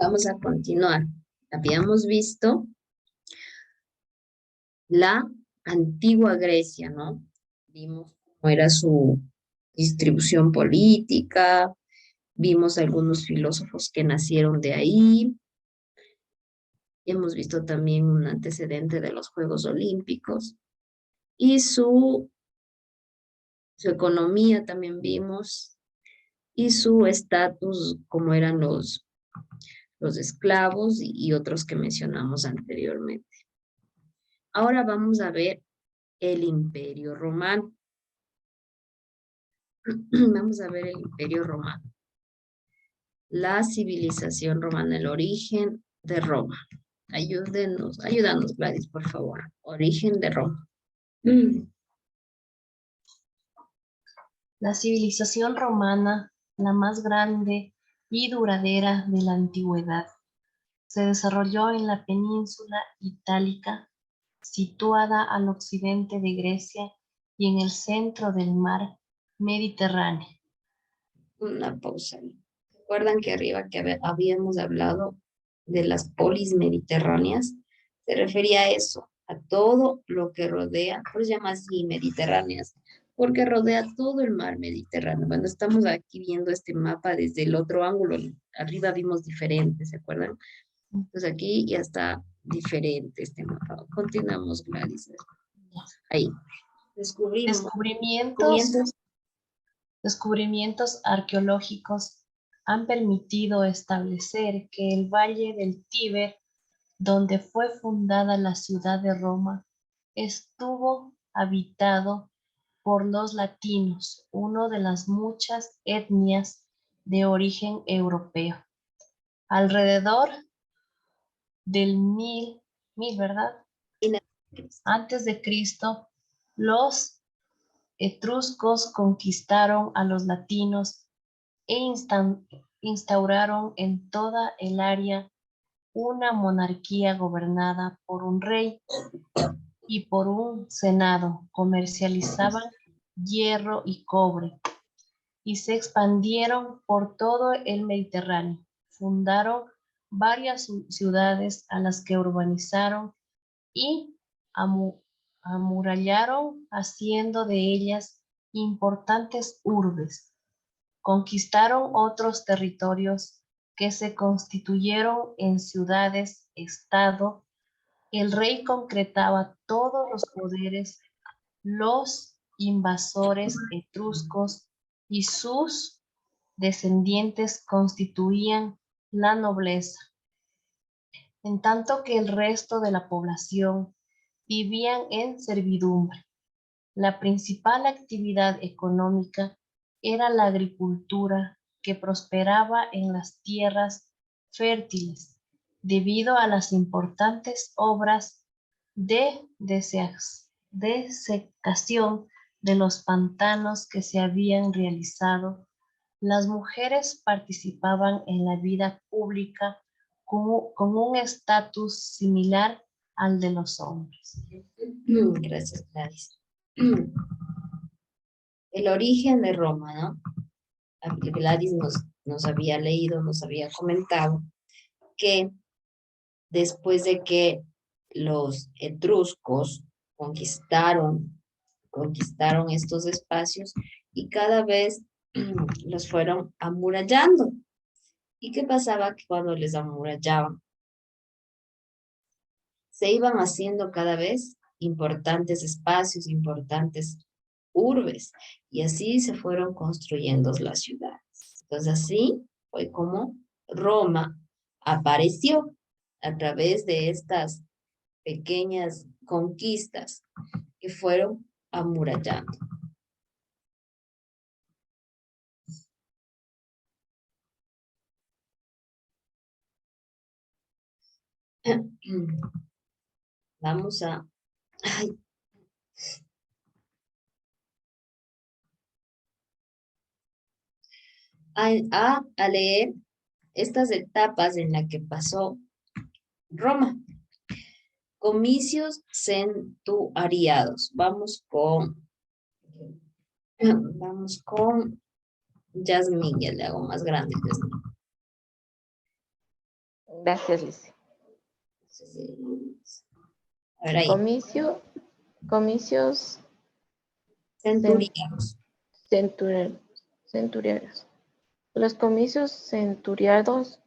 Vamos a continuar. Habíamos visto la antigua Grecia, ¿no? Vimos cómo era su distribución política, vimos algunos filósofos que nacieron de ahí, hemos visto también un antecedente de los Juegos Olímpicos y su economía también vimos y su estatus, como eran los esclavos y otros que mencionamos anteriormente. Ahora vamos a ver el Imperio Romano. Vamos a ver el Imperio Romano. La civilización romana, el origen de Roma. Ayúdanos, Gladys, por favor. Origen de Roma. La civilización romana, la más grande y duradera de la antigüedad, se desarrolló en la península itálica, situada al occidente de Grecia y en el centro del mar Mediterráneo. Una pausa ahí. ¿Recuerdan que arriba habíamos hablado de las polis mediterráneas? Se refería a eso, a todo lo que rodea, por eso se llama así mediterráneas, porque rodea todo el mar Mediterráneo. Bueno, estamos aquí viendo este mapa desde el otro ángulo. Arriba vimos diferente, ¿se acuerdan? Entonces aquí ya está diferente este mapa. Continuamos, Gladys. Ahí. Descubrimos. Descubrimientos arqueológicos han permitido establecer que el valle del Tíber, donde fue fundada la ciudad de Roma, estuvo habitado por los latinos, una de las muchas etnias de origen europeo. Alrededor del mil, ¿verdad? Antes de Cristo, los etruscos conquistaron a los latinos e instauraron en toda el área una monarquía gobernada por un rey y por un senado. Comercializaban hierro y cobre y se expandieron por todo el Mediterráneo. Fundaron varias ciudades a las que urbanizaron y amurallaron, haciendo de ellas importantes urbes. Conquistaron otros territorios que se constituyeron en ciudades-estado. El rey concretaba todos los poderes. Los invasores etruscos y sus descendientes constituían la nobleza, en tanto que el resto de la población vivían en servidumbre. La principal actividad económica era la agricultura, que prosperaba en las tierras fértiles debido a las importantes obras de desecación de los pantanos que se habían realizado. Las mujeres participaban en la vida pública con un estatus similar al de los hombres. Gracias, Gladys. El origen de Roma, ¿no? Gladys nos había leído, nos había comentado que después de que los etruscos conquistaron estos espacios y cada vez los fueron amurallando. ¿Y qué pasaba? Que cuando les amurallaban, se iban haciendo cada vez importantes espacios, importantes urbes, y así se fueron construyendo las ciudades. Entonces así fue como Roma apareció a través de estas pequeñas conquistas que fueron amurallando. Vamos ay, a leer estas etapas en las que pasó Roma. Comicios centuriados. Vamos con Yasmín, ya le hago más grande. Yasmín. Gracias, Lice. A ver ahí. Comicios Centuriados. centuriados. Los comicios centuriados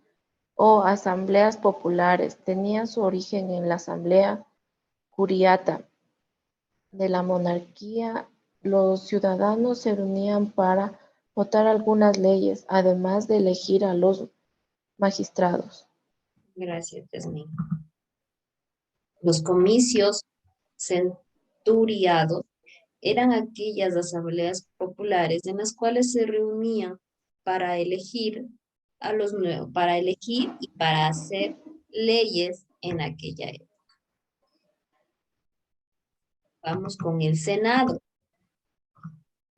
o asambleas populares tenían su origen en la asamblea curiata de la monarquía. Los ciudadanos se reunían para votar algunas leyes, además de elegir a los magistrados. Gracias, Yasmin. Los comicios centuriados eran aquellas asambleas populares en las cuales se reunían para elegir a los nuevos, para elegir y para hacer leyes en aquella época. Vamos con el Senado.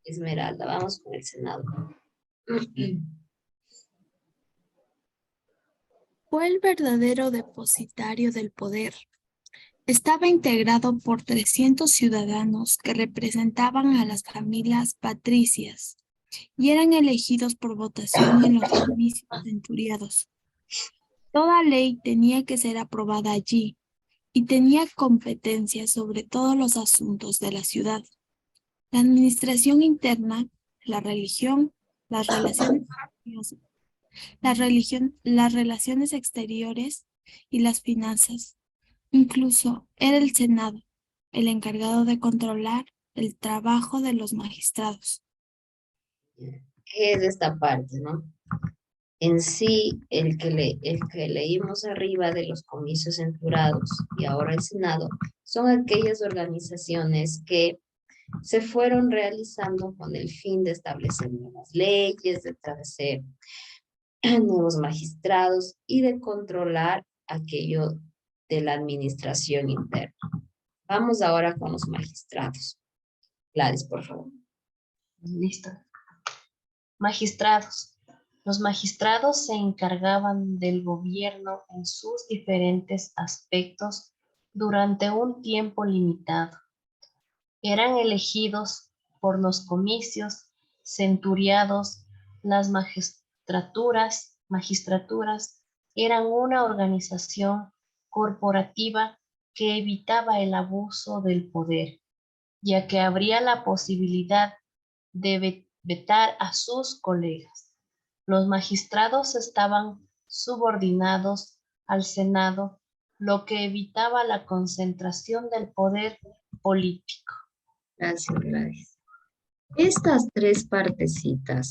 Esmeralda, vamos con el Senado. Fue el verdadero depositario del poder. Estaba integrado por 300 ciudadanos que representaban a las familias patricias y eran elegidos por votación en los comicios centuriados. Toda ley tenía que ser aprobada allí y tenía competencia sobre todos los asuntos de la ciudad. La administración interna, la religión, las relaciones exteriores y las finanzas. Incluso era el Senado el encargado de controlar el trabajo de los magistrados. ¿Qué es esta parte, no? En sí, el que leímos arriba de los comicios centuriados y ahora el Senado, son aquellas organizaciones que se fueron realizando con el fin de establecer nuevas leyes, de establecer nuevos magistrados y de controlar aquello de la administración interna. Vamos ahora con los magistrados. Gladys, por favor. Listo. Magistrados. Los magistrados se encargaban del gobierno en sus diferentes aspectos durante un tiempo limitado. Eran elegidos por los comicios centuriados. Las magistraturas eran una organización corporativa que evitaba el abuso del poder, ya que habría la posibilidad de vetar a sus colegas. Los magistrados estaban subordinados al Senado, lo que evitaba la concentración del poder político. Gracias, Gladys. Estas tres partecitas,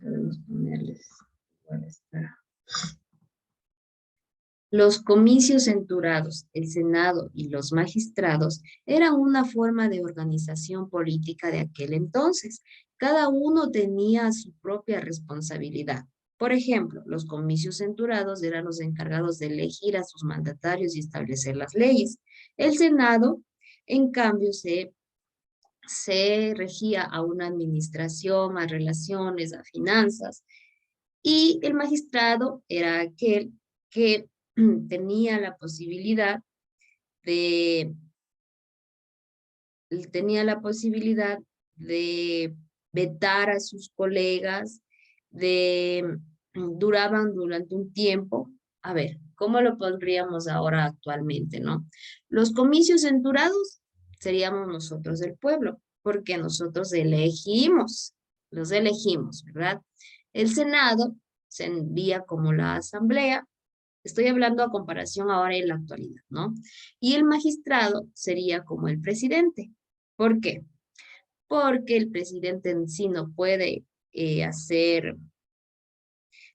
podemos ponerles igual está. Los comicios centuriados, el Senado y los magistrados eran una forma de organización política de aquel entonces. Cada uno tenía su propia responsabilidad. Por ejemplo, los comicios centuriados eran los encargados de elegir a sus mandatarios y establecer las leyes. El Senado, en cambio, se regía a una administración, a relaciones, a finanzas. Y el magistrado era aquel que tenía la posibilidad de vetar a sus colegas, duraban durante un tiempo. A ver, ¿cómo lo pondríamos ahora actualmente, no? Los comicios centuriados seríamos nosotros el pueblo, porque nosotros los elegimos, ¿verdad? El Senado se envía como la asamblea. Estoy hablando a comparación ahora en la actualidad, ¿no? Y el magistrado sería como el presidente. ¿Por qué? Porque el presidente en sí no puede hacer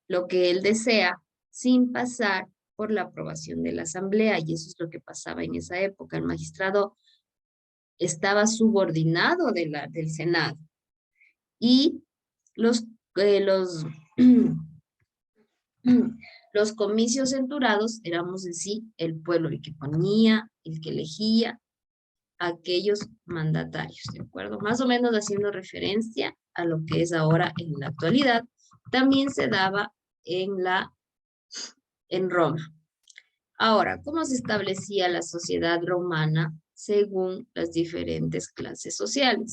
lo que él desea sin pasar por la aprobación de la asamblea, y eso es lo que pasaba en esa época. El magistrado estaba subordinado del Senado y los los comicios centuriados éramos en sí el pueblo, el que ponía, el que elegía a aquellos mandatarios, ¿de acuerdo? Más o menos haciendo referencia a lo que es ahora en la actualidad. También se daba en Roma. Ahora, ¿cómo se establecía la sociedad romana según las diferentes clases sociales?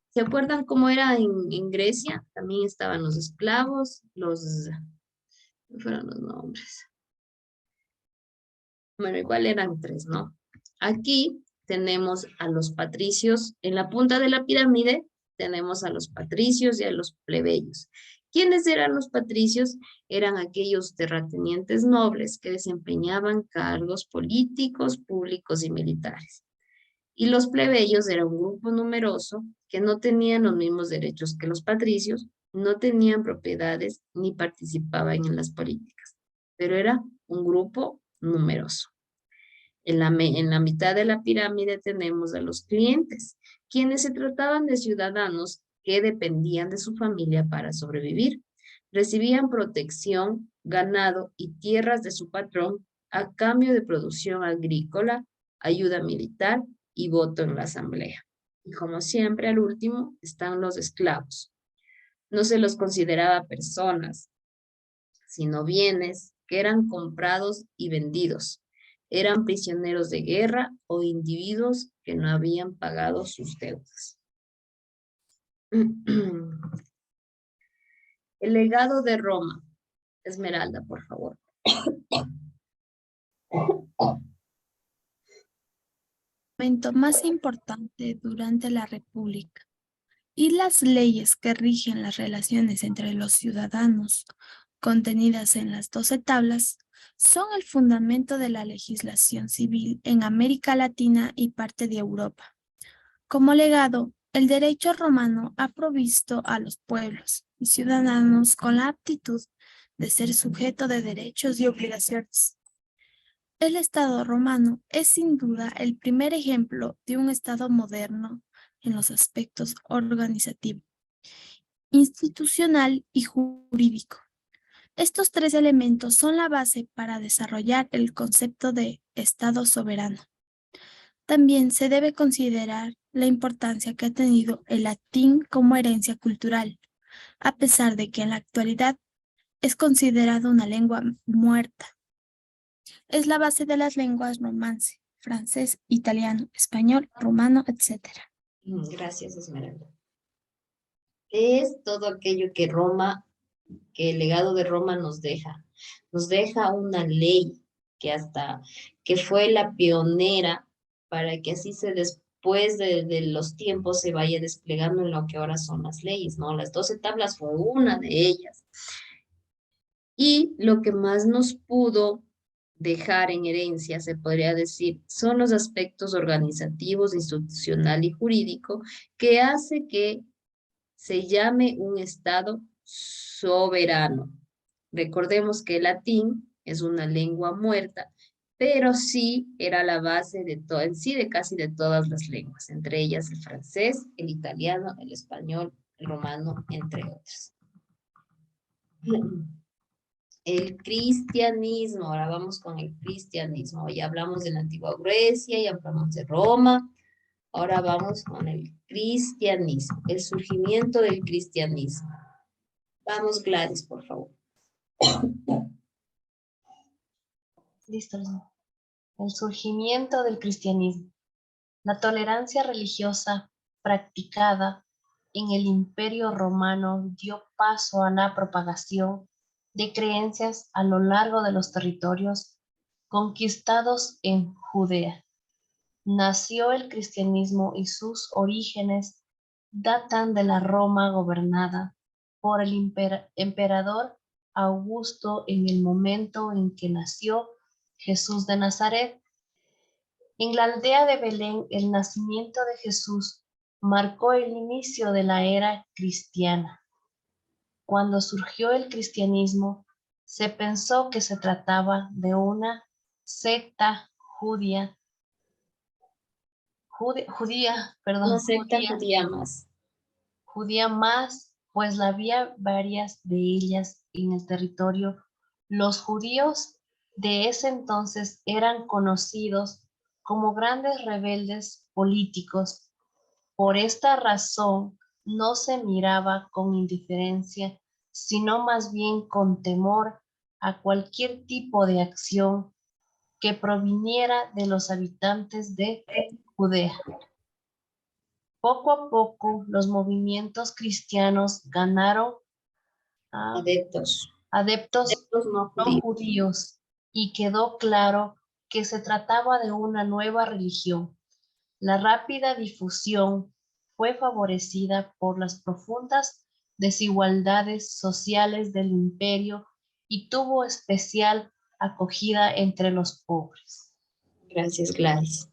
¿Se acuerdan cómo era en Grecia? También estaban los esclavos, los Fueron los nombres. Bueno, igual eran tres, ¿no? Aquí tenemos a los patricios. En la punta de la pirámide tenemos a los patricios y a los plebeyos. ¿Quiénes eran los patricios? Eran aquellos terratenientes nobles que desempeñaban cargos políticos, públicos y militares. Y los plebeyos eran un grupo numeroso que no tenían los mismos derechos que los patricios, no tenían propiedades ni participaban en las políticas, pero era un grupo numeroso. En la mitad de la pirámide tenemos a los clientes, quienes se trataban de ciudadanos que dependían de su familia para sobrevivir. Recibían protección, ganado y tierras de su patrón a cambio de producción agrícola, ayuda militar y voto en la asamblea. Y como siempre, al último, están los esclavos. No se los consideraba personas, sino bienes que eran comprados y vendidos. Eran prisioneros de guerra o individuos que no habían pagado sus deudas. El legado de Roma. Esmeralda, por favor. Momento más importante durante la República y las leyes que rigen las relaciones entre los ciudadanos, contenidas en las 12 tablas, son el fundamento de la legislación civil en América Latina y parte de Europa. Como legado, el derecho romano ha provisto a los pueblos y ciudadanos con la aptitud de ser sujeto de derechos y obligaciones. El Estado romano es sin duda el primer ejemplo de un Estado moderno en los aspectos organizativo, institucional y jurídico. Estos tres elementos son la base para desarrollar el concepto de Estado soberano. También se debe considerar la importancia que ha tenido el latín como herencia cultural, a pesar de que en la actualidad es considerado una lengua muerta. Es la base de las lenguas romance, francés, italiano, español, rumano, etc. Gracias, Esmeralda. Es todo aquello que que el legado de Roma nos deja. Nos deja una ley que fue la pionera para que así después de los tiempos se vaya desplegando en lo que ahora son las leyes, ¿no? Las 12 tablas fue una de ellas. Y lo que más nos pudo dejar en herencia, se podría decir, son los aspectos organizativos, institucional y jurídico que hace que se llame un Estado soberano. Recordemos que el latín es una lengua muerta, pero sí era la base de todo, en sí de casi de todas las lenguas, entre ellas el francés, el italiano, el español, el romano, entre otras. El cristianismo, ahora vamos con el cristianismo. Ya hablamos de la antigua Grecia, ya hablamos de Roma, ahora vamos con el cristianismo, el surgimiento del cristianismo. Vamos, Gladys, por favor. Listo. El surgimiento del cristianismo. La tolerancia religiosa practicada en el Imperio Romano dio paso a la propagación de creencias a lo largo de los territorios conquistados en Judea. Nació el cristianismo y sus orígenes datan de la Roma gobernada por el emperador Augusto en el momento en que nació Jesús de Nazaret. En la aldea de Belén, el nacimiento de Jesús marcó el inicio de la era cristiana. Cuando surgió el cristianismo, se pensó que se trataba de una secta judía, judía más, pues había varias de ellas en el territorio. Los judíos de ese entonces eran conocidos como grandes rebeldes políticos. Por esta razón, no se miraba con indiferencia, sino más bien con temor a cualquier tipo de acción que proviniera de los habitantes de Judea. Poco a poco, los movimientos cristianos ganaron Adeptos. adeptos Estos no no judíos. judíos, y quedó claro que se trataba de una nueva religión. La rápida difusión fue favorecida por las profundas desigualdades sociales del imperio y tuvo especial acogida entre los pobres. Gracias, Gladys.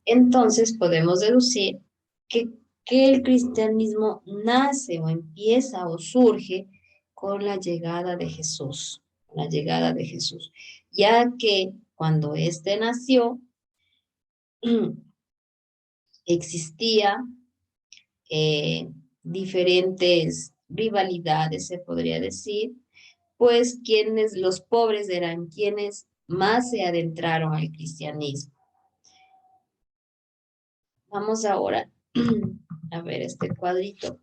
Entonces podemos deducir que, que el cristianismo nace o empieza o surge con la llegada de Jesús, la llegada de Jesús, ya que cuando éste nació, existía diferentes rivalidades, se podría decir, pues quienes, los pobres eran quienes más se adentraron al cristianismo. Vamos ahora a ver este cuadrito.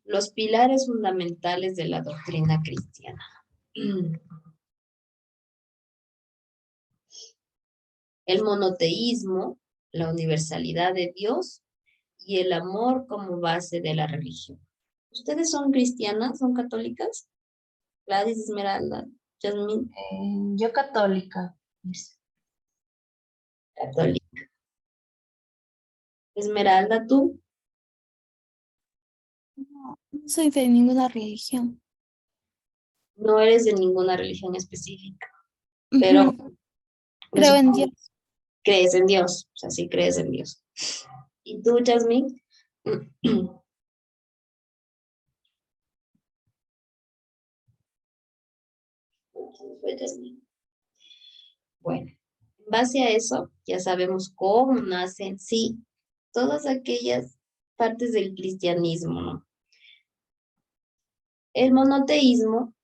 Los pilares fundamentales de la doctrina cristiana. El monoteísmo, la universalidad de Dios y el amor como base de la religión. ¿Ustedes son cristianas? ¿Son católicas? Gladys, Esmeralda, Jasmine, Yo católica, dice. católica. Esmeralda, ¿tú? No soy de ninguna religión. No eres de ninguna religión específica, pero Ujú. me Creo en supongo Dios. que crees en Dios, o sea, sí crees en Dios. ¿Y tú, Jasmine? ¿Quién fue Jasmine? Bueno, en base a eso, ya sabemos cómo nacen, sí, todas aquellas partes del cristianismo, ¿no? El monoteísmo,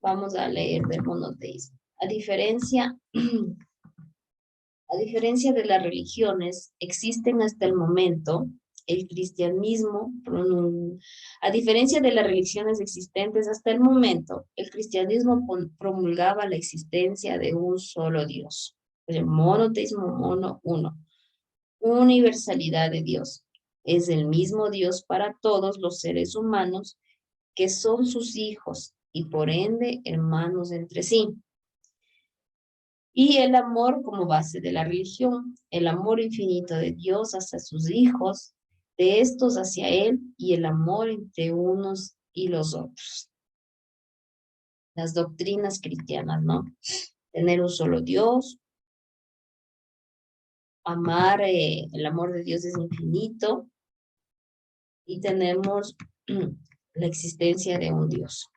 vamos a leer del monoteísmo. A diferencia de las religiones, existen hasta el momento el cristianismo, a diferencia de las religiones existentes hasta el momento, el cristianismo promulgaba la existencia de un solo Dios. El monoteísmo, mono, uno. Universalidad de Dios. Es el mismo Dios para todos los seres humanos que son sus hijos y por ende hermanos entre sí. Y el amor como base de la religión, el amor infinito de Dios hacia sus hijos, de estos hacia Él y el amor entre unos y los otros. Las doctrinas cristianas, ¿no? Tener un solo Dios, amar, el amor de Dios es infinito y tenemos la existencia de un Dios.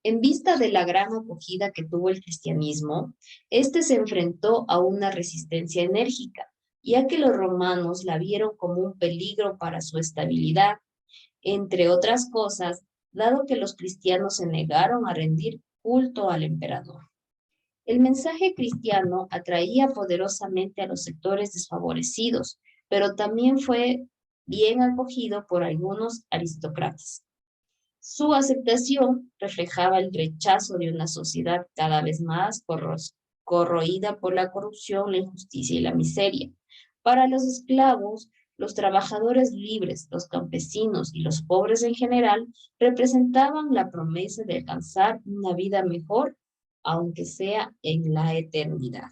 En vista de la gran acogida que tuvo el cristianismo, este se enfrentó a una resistencia enérgica, ya que los romanos la vieron como un peligro para su estabilidad, entre otras cosas, dado que los cristianos se negaron a rendir culto al emperador. El mensaje cristiano atraía poderosamente a los sectores desfavorecidos, pero también fue bien acogido por algunos aristócratas. Su aceptación reflejaba el rechazo de una sociedad cada vez más corroída por la corrupción, la injusticia y la miseria. Para los esclavos, los trabajadores libres, los campesinos y los pobres en general representaban la promesa de alcanzar una vida mejor, aunque sea en la eternidad.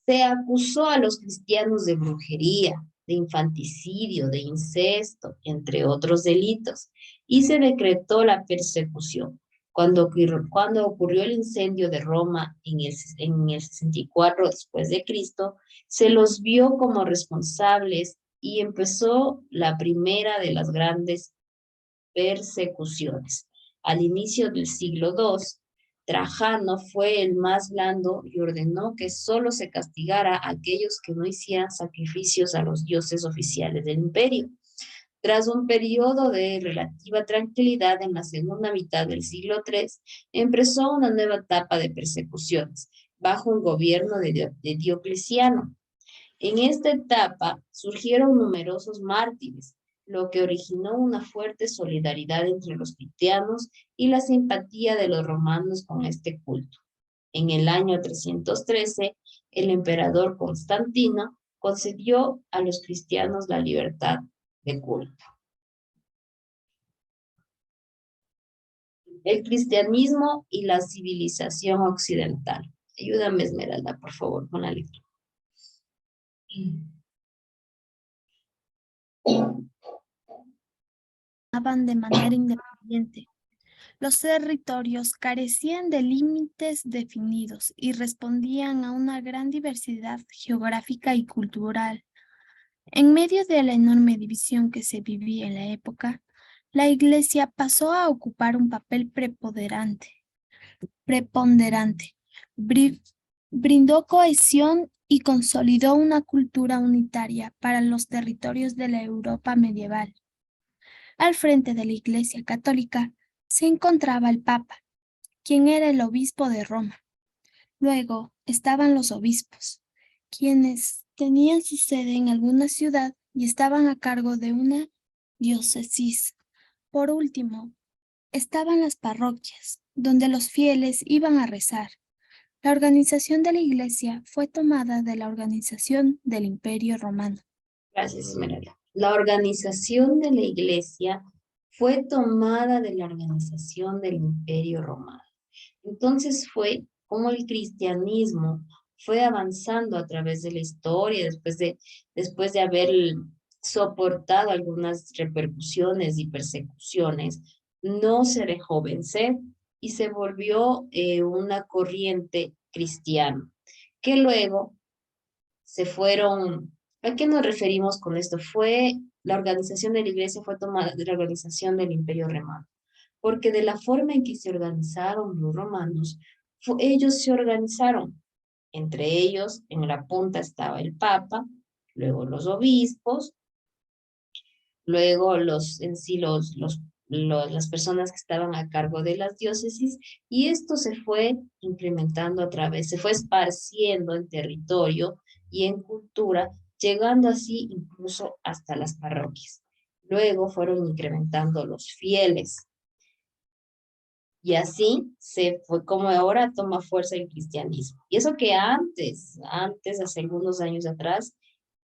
Se acusó a los cristianos de brujería, de infanticidio, de incesto, entre otros delitos, y se decretó la persecución. Cuando ocurrió el incendio de Roma en el 64 después de Cristo, se los vio como responsables y empezó la primera de las grandes persecuciones. Al inicio del siglo II, Trajano fue el más blando y ordenó que solo se castigara a aquellos que no hicieran sacrificios a los dioses oficiales del imperio. Tras un periodo de relativa tranquilidad en la segunda mitad del siglo III, empezó una nueva etapa de persecuciones bajo un gobierno de Diocleciano. En esta etapa surgieron numerosos mártires, lo que originó una fuerte solidaridad entre los cristianos y la simpatía de los romanos con este culto. En el año 313, el emperador Constantino concedió a los cristianos la libertad de culto. El cristianismo y la civilización occidental. Ayúdame, Esmeralda, por favor, con la lectura. De manera independiente. Los territorios carecían de límites definidos y respondían a una gran diversidad geográfica y cultural. En medio de la enorme división que se vivía en la época, la Iglesia pasó a ocupar un papel preponderante. Brindó cohesión y consolidó una cultura unitaria para los territorios de la Europa medieval. Al frente de la Iglesia Católica se encontraba el Papa, quien era el obispo de Roma. Luego estaban los obispos, quienes tenían su sede en alguna ciudad y estaban a cargo de una diócesis. Por último, estaban las parroquias, donde los fieles iban a rezar. La organización de la Iglesia fue tomada de la organización del Imperio Romano. Gracias, Esmeralda. La organización de la Iglesia fue tomada de la organización del Imperio Romano. Entonces fue como el cristianismo fue avanzando a través de la historia, después de haber soportado algunas repercusiones y persecuciones, no se dejó vencer y se volvió una corriente cristiana, que luego se fueron. ¿A qué nos referimos con esto? La organización de la iglesia fue tomada de la organización del Imperio Romano, porque de la forma en que se organizaron los romanos, ellos se organizaron. Entre ellos, en la punta estaba el Papa, luego los obispos, luego las personas que estaban a cargo de las diócesis, y esto se fue incrementando se fue esparciendo en territorio y en cultura, llegando así incluso hasta las parroquias. Luego fueron incrementando los fieles. Y así se fue como ahora toma fuerza el cristianismo. Y eso que antes, hace algunos años atrás,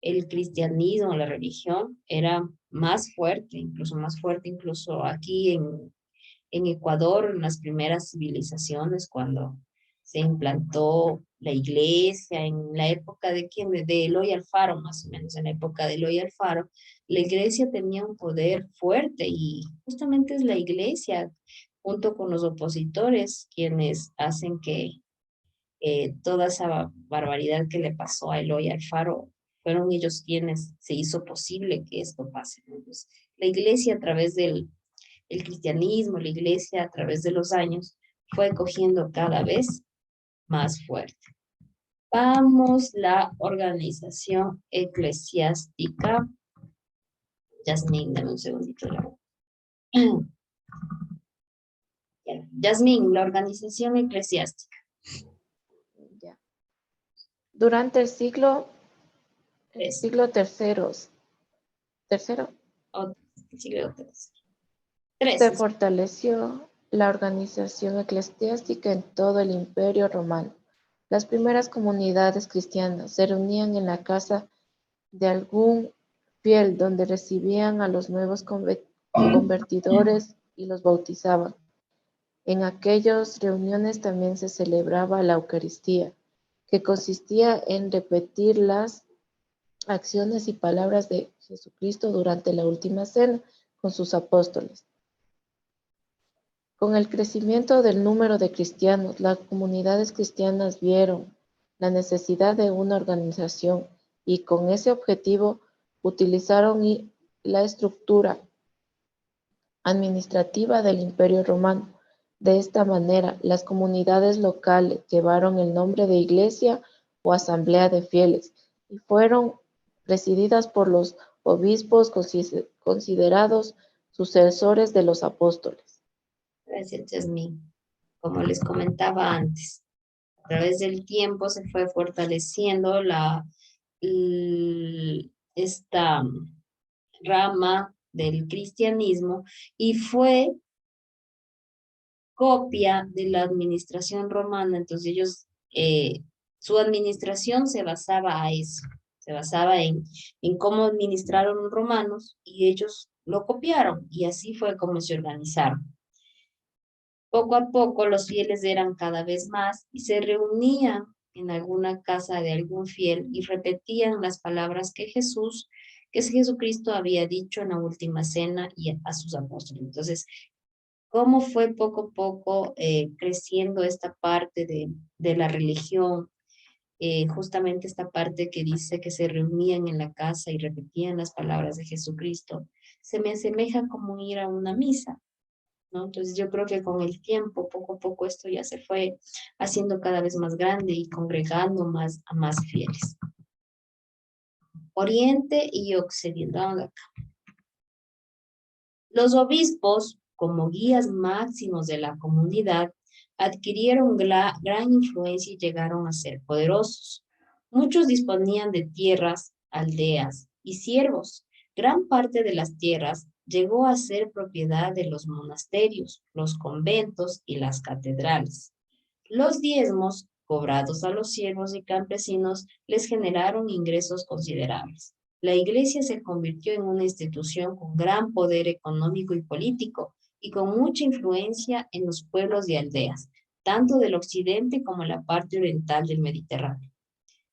el cristianismo, la religión, era más fuerte, incluso aquí en Ecuador, en las primeras civilizaciones, cuando se implantó la iglesia, en la época de Eloy Alfaro, más o menos, en la época de Eloy Alfaro, la iglesia tenía un poder fuerte y justamente es la iglesia, junto con los opositores, quienes hacen que toda esa barbaridad que le pasó a Eloy Alfaro, fueron ellos quienes se hizo posible que esto pase, ¿no? Entonces, la iglesia a través del el cristianismo, la iglesia a través de los años fue cogiendo cada vez más fuerte. Vamos, la organización eclesiástica. Yasmín, dame un segundito. Yasmín, la organización eclesiástica. Ya. Durante el siglo Tres. tercero, Siglo se III. fortaleció la organización eclesiástica en todo el Imperio Romano. Las primeras comunidades cristianas se reunían en la casa de algún fiel donde recibían a los nuevos convertidores y los bautizaban. En aquellas reuniones también se celebraba la Eucaristía, que consistía en repetir las acciones y palabras de Jesucristo durante la última cena con sus apóstoles. Con el crecimiento del número de cristianos, las comunidades cristianas vieron la necesidad de una organización y con ese objetivo utilizaron la estructura administrativa del Imperio Romano. De esta manera, las comunidades locales llevaron el nombre de iglesia o asamblea de fieles y fueron presididas por los obispos considerados sucesores de los apóstoles. Gracias, Yasmín. Como les comentaba antes, a través del tiempo se fue fortaleciendo esta rama del cristianismo y fue copia de la administración romana. Entonces ellos, su administración se basaba a eso, se basaba en cómo administraron los romanos y ellos lo copiaron y así fue como se organizaron. Poco a poco los fieles eran cada vez más y se reunían en alguna casa de algún fiel y repetían las palabras que Jesucristo había dicho en la última cena y a sus apóstoles. Entonces, ¿cómo fue poco a poco creciendo esta parte de la religión? Justamente esta parte que dice que se reunían en la casa y repetían las palabras de Jesucristo, se me asemeja como ir a una misa, ¿no? Entonces yo creo que con el tiempo, poco a poco, esto ya se fue haciendo cada vez más grande y congregando más a más fieles. Oriente y Occidente. Vamos acá. Los obispos, como guías máximos de la comunidad, adquirieron gran influencia y llegaron a ser poderosos. Muchos disponían de tierras, aldeas y siervos. Gran parte de las tierras llegó a ser propiedad de los monasterios, los conventos y las catedrales. Los diezmos, cobrados a los siervos y campesinos, les generaron ingresos considerables. La iglesia se convirtió en una institución con gran poder económico y político y con mucha influencia en los pueblos y aldeas, tanto del occidente como en la parte oriental del Mediterráneo.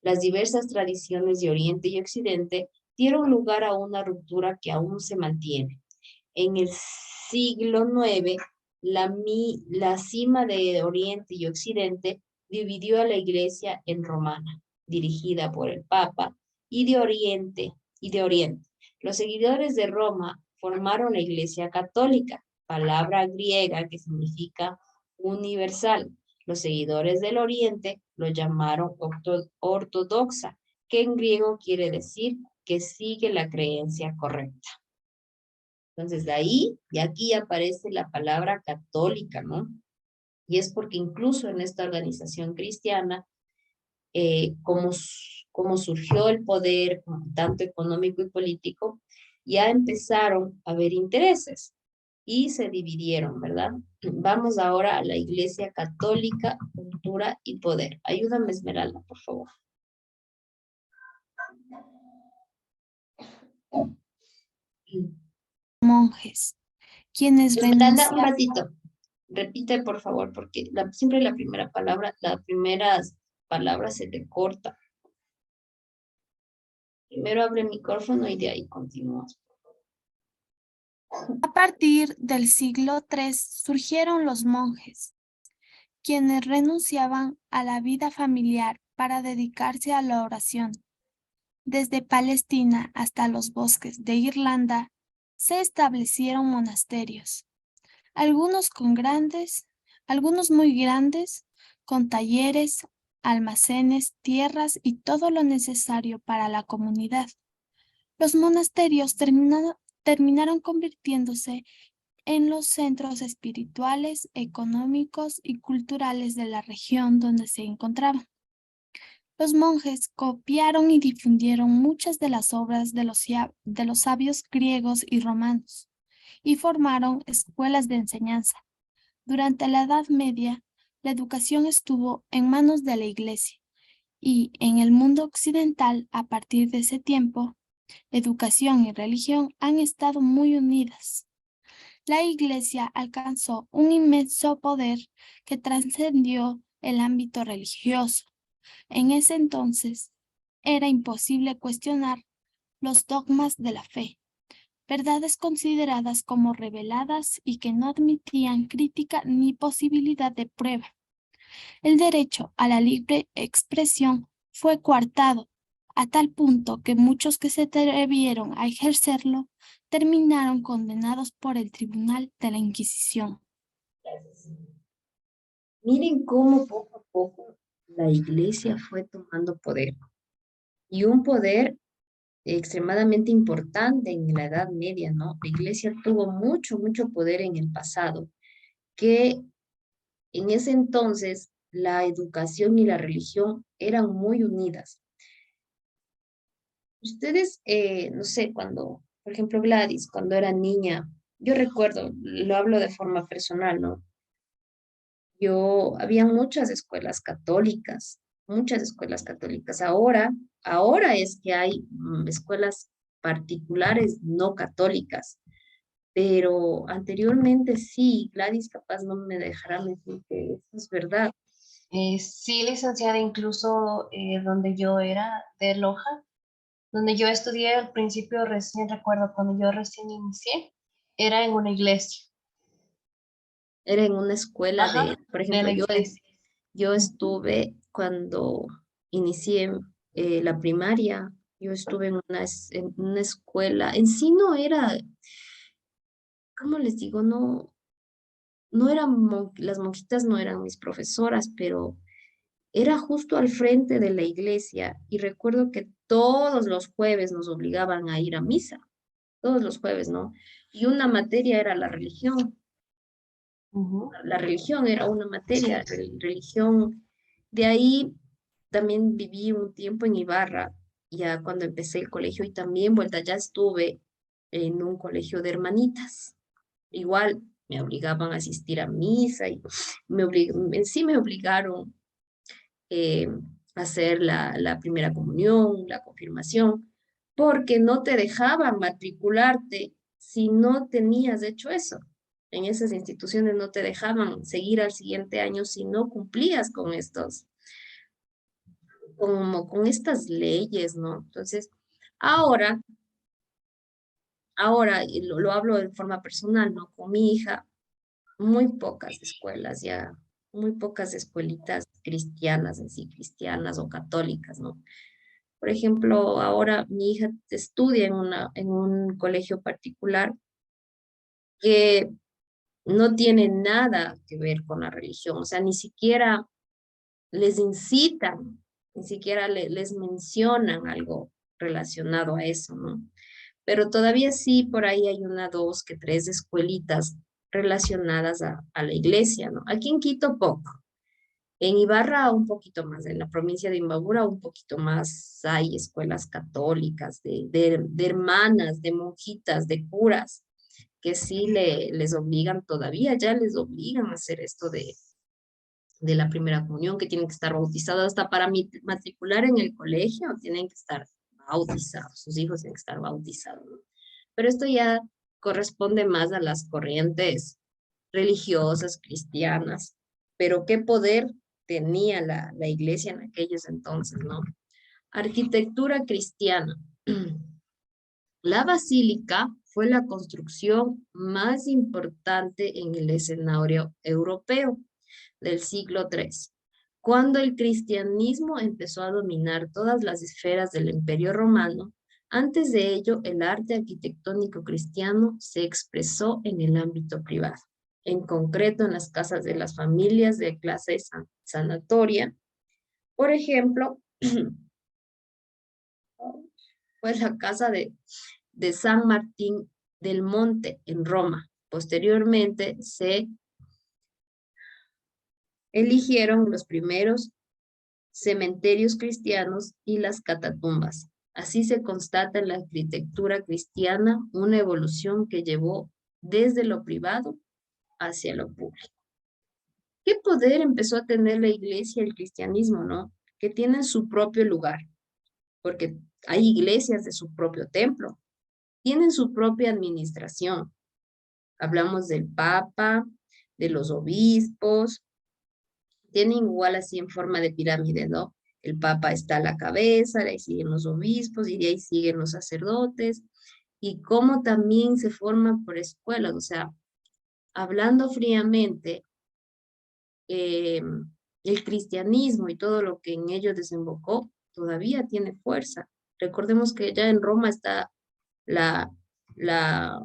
Las diversas tradiciones de Oriente y Occidente dieron lugar a una ruptura que aún se mantiene. En el siglo IX, la cima de Oriente y Occidente dividió a la Iglesia en romana, dirigida por el Papa, y de Oriente. Los seguidores de Roma formaron la Iglesia Católica, palabra griega que significa universal. Los seguidores del Oriente lo llamaron ortodoxa, que en griego quiere decir que sigue la creencia correcta. Entonces, de ahí, y aquí aparece la palabra católica, ¿no? Y es porque incluso en esta organización cristiana, como surgió el poder, tanto económico y político, ya empezaron a haber intereses y se dividieron, ¿verdad? Vamos ahora a la Iglesia Católica, cultura y poder. Ayúdame, Esmeralda, por favor. Monjes, quienes Esmeralda, un renunciaban. ratito. Repite, por favor, porque siempre la primera palabra, las primeras palabras se te corta. Primero abre el micrófono y de ahí continúas. A partir del siglo III surgieron los monjes, quienes renunciaban a la vida familiar para dedicarse a la oración. Desde Palestina hasta los bosques de Irlanda se establecieron monasterios, algunos muy grandes, con talleres, almacenes, tierras y todo lo necesario para la comunidad. Los monasterios terminaron convirtiéndose en los centros espirituales, económicos y culturales de la región donde se encontraban. Los monjes copiaron y difundieron muchas de las obras de los sabios griegos y romanos y formaron escuelas de enseñanza. Durante la Edad Media, la educación estuvo en manos de la Iglesia y en el mundo occidental, a partir de ese tiempo, educación y religión han estado muy unidas. La Iglesia alcanzó un inmenso poder que trascendió el ámbito religioso. En ese entonces, era imposible cuestionar los dogmas de la fe, verdades consideradas como reveladas y que no admitían crítica ni posibilidad de prueba. El derecho a la libre expresión fue coartado, a tal punto que muchos que se atrevieron a ejercerlo terminaron condenados por el Tribunal de la Inquisición. Miren cómo poco a poco la iglesia fue tomando poder. Y un poder extremadamente importante en la Edad Media, ¿no? La iglesia tuvo mucho, mucho poder en el pasado, que en ese entonces la educación y la religión eran muy unidas. Ustedes, no sé, por ejemplo, Gladys, cuando era niña, yo recuerdo, lo hablo de forma personal, ¿no? Había muchas escuelas católicas, muchas escuelas católicas. Ahora es que hay escuelas particulares no católicas, pero anteriormente sí. Gladys capaz no me dejará mentir que eso es verdad. Sí, licenciada, incluso donde yo era de Loja, donde yo estudié al principio, recién recuerdo cuando yo recién inicié, era en una iglesia. Era en una escuela de, Ajá, por de ejemplo, la iglesia. yo estuve cuando inicié la primaria, yo estuve en una escuela, en sí no era, ¿cómo les digo? No, no eran, las monjitas no eran mis profesoras, pero era justo al frente de la iglesia y recuerdo que todos los jueves nos obligaban a ir a misa, todos los jueves, ¿no? Y una materia era la religión. Ujú. La religión era una materia, religión. De ahí también viví un tiempo en Ibarra, ya cuando empecé el colegio, y también vuelta, ya estuve en un colegio de hermanitas. Igual me obligaban a asistir a misa y en sí me obligaron eh, a hacer la primera comunión, la confirmación, porque no te dejaban matricularte si no tenías hecho eso. En esas instituciones no te dejaban seguir al siguiente año si no cumplías con como con estas leyes, ¿no? Entonces, ahora, y lo hablo de forma personal, ¿no? Con mi hija, muy pocas escuelas ya, muy pocas escuelitas cristianas en sí, cristianas o católicas, ¿no? Por ejemplo, ahora mi hija estudia en un colegio particular que no tiene nada que ver con la religión, o sea, ni siquiera les incitan, ni siquiera les mencionan algo relacionado a eso, ¿no? Pero todavía sí, por ahí hay una, dos, que tres escuelitas relacionadas a la iglesia, ¿no? Aquí en Quito poco. En Ibarra un poquito más, en la provincia de Imbabura un poquito más hay escuelas católicas, de hermanas, de monjitas, de curas, que sí les obligan todavía, ya les obligan a hacer esto de la primera comunión, que tienen que estar bautizados hasta para matricular en el colegio, tienen que estar bautizados, sus hijos tienen que estar bautizados, ¿no? Pero esto ya corresponde más a las corrientes religiosas, cristianas, pero qué poder tenía la iglesia en aquellos entonces, ¿no? Arquitectura cristiana. La basílica fue la construcción más importante en el escenario europeo del siglo III, cuando el cristianismo empezó a dominar todas las esferas del Imperio Romano. Antes de ello, el arte arquitectónico cristiano se expresó en el ámbito privado, en concreto en las casas de las familias de clase sanatoria. Por ejemplo, fue la casa de San Martín del Monte en Roma. Posteriormente se eligieron los primeros cementerios cristianos y las catatumbas. Así se constata en la arquitectura cristiana una evolución que llevó desde lo privado hacia lo público. ¿Qué poder empezó a tener la iglesia y el cristianismo, no? Que tienen su propio lugar, porque hay iglesias de su propio templo, tienen su propia administración. Hablamos del Papa, de los obispos, tienen igual así en forma de pirámide, ¿no? El Papa está a la cabeza, de ahí siguen los obispos y de ahí siguen los sacerdotes, y cómo también se forman por escuelas, o sea, hablando fríamente, eh, el cristianismo y todo lo que en ello desembocó todavía tiene fuerza. Recordemos que ya en Roma está la, la,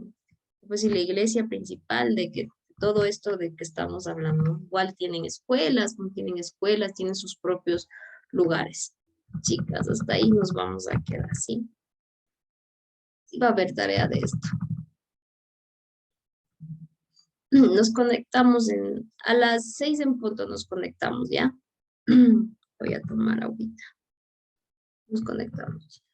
pues, y la iglesia principal de que todo esto de que estamos hablando, igual tienen escuelas, no tienen escuelas, tienen sus propios lugares. Chicas, hasta ahí nos vamos a quedar, ¿sí? Sí va a haber tarea de esto. Nos conectamos a las 6 en punto nos conectamos, ¿ya? Voy a tomar agüita. Nos conectamos.